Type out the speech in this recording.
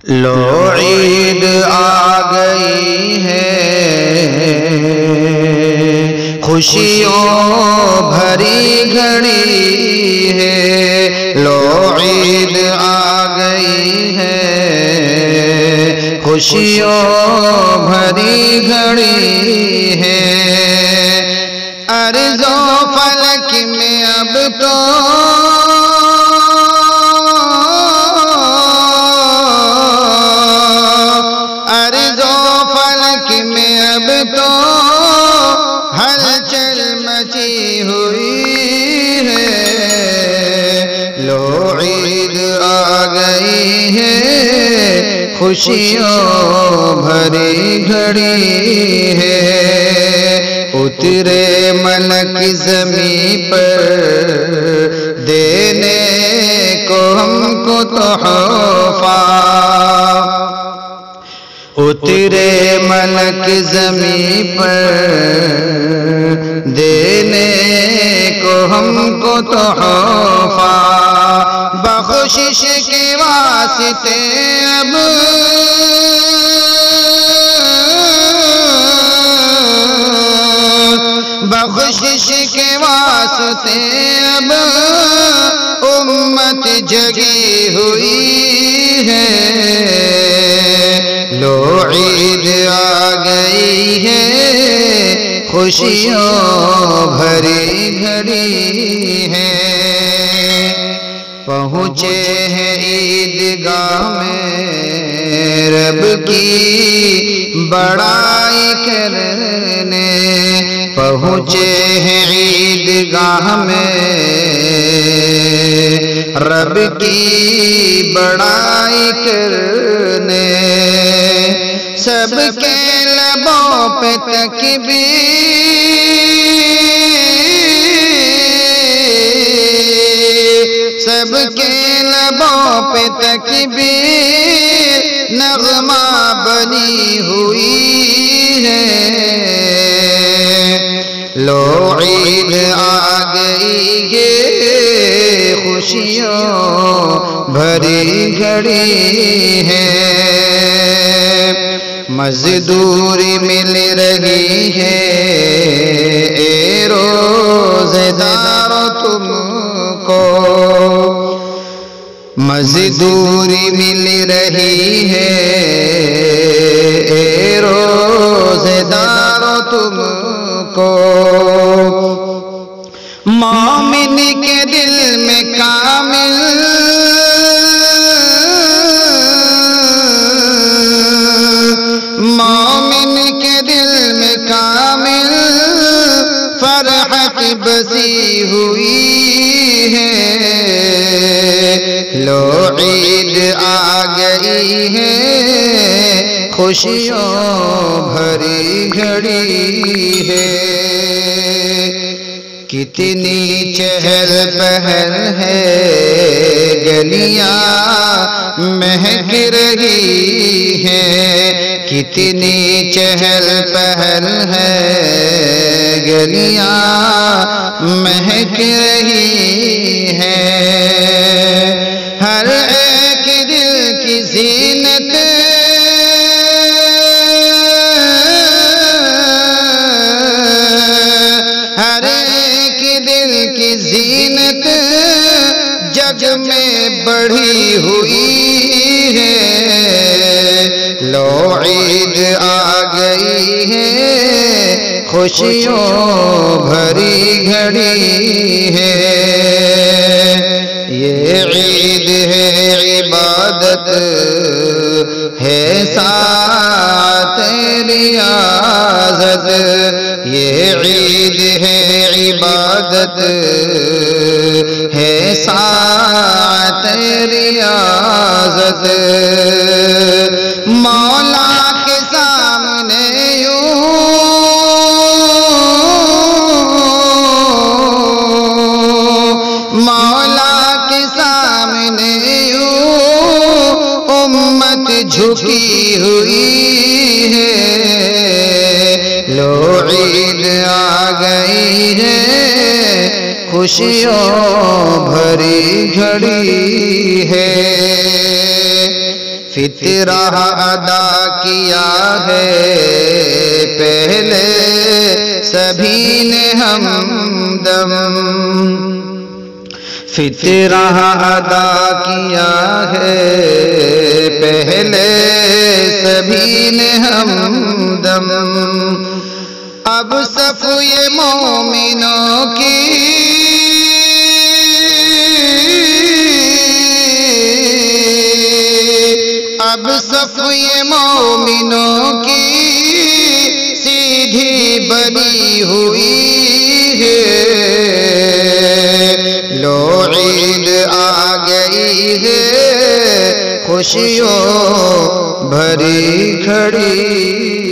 लो ईद आ गई है, खुशियों भरी घड़ी है। लो ईद आ गई है, खुशियों भरी घड़ी है। अर्ज़ो फलक में अब तो अब तो हलचल मची हुई है। लो ईद आ गई है, खुशियों भरी घड़ी है। उतरे मलक ज़मीं पर देने को हमको तोहफा, उतरे मलक ज़मीं पर देने को हमको तोहफा। बख्शिश के वास्ते अब बख्शिश के वास्ते अब उम्मत जगी हुई है। लो ईद आ गई है, खुशियों भरी घड़ी है। पहुँचे हैं ईदगाह में रब की बड़ाई करने, पहुँचे हैं ईदगाह में रब की बड़ाई करने। सबके लबों पे तकबीर, सबके लबों पे तकबीर नगमा बनी हुई है। लो ईद आ गई है, खुशियों भरी घड़ी है। मजदूरी मिल रही है ए रोज़ेदारो तुमको, मजदूरी मिल रही है ए रोज़ेदारो तुमको। मोमिन के दिल में कामिल मोमिन के दिल में कामिल फरहत बसी हुई है। लो ईद आ गई है, खुशियों भरी घड़ी है। कितनी चहल पहल है, गलियां महक रही हैं। कितनी चहल पहल है, गलियां महक रही हैं। हर एक दिल की ज़ीनत ज़ीनत जग में बढ़ी हुई है। लो ईद आ गई है, खुशियों भरी घड़ी है। ये ईद है इबादत है साथ रियाज़त, ये ईद है इबादत है साथ रियाज़त। मौला के सामने यूं मौला के सामने यूं उम्मत झुकी हुई है। लो ईद आ गई है, खुशियों भरी घड़ी है। फितरा अदा किया है पहले सभी ने हमदम, फितरा अदा किया है पहले सभी ने हमदम। अब सफ ये मोमिनों की अब सफ ये मोमिनों की सीधी बनी हुई है। लो ईद आ गई है खुशियों भरी खड़ी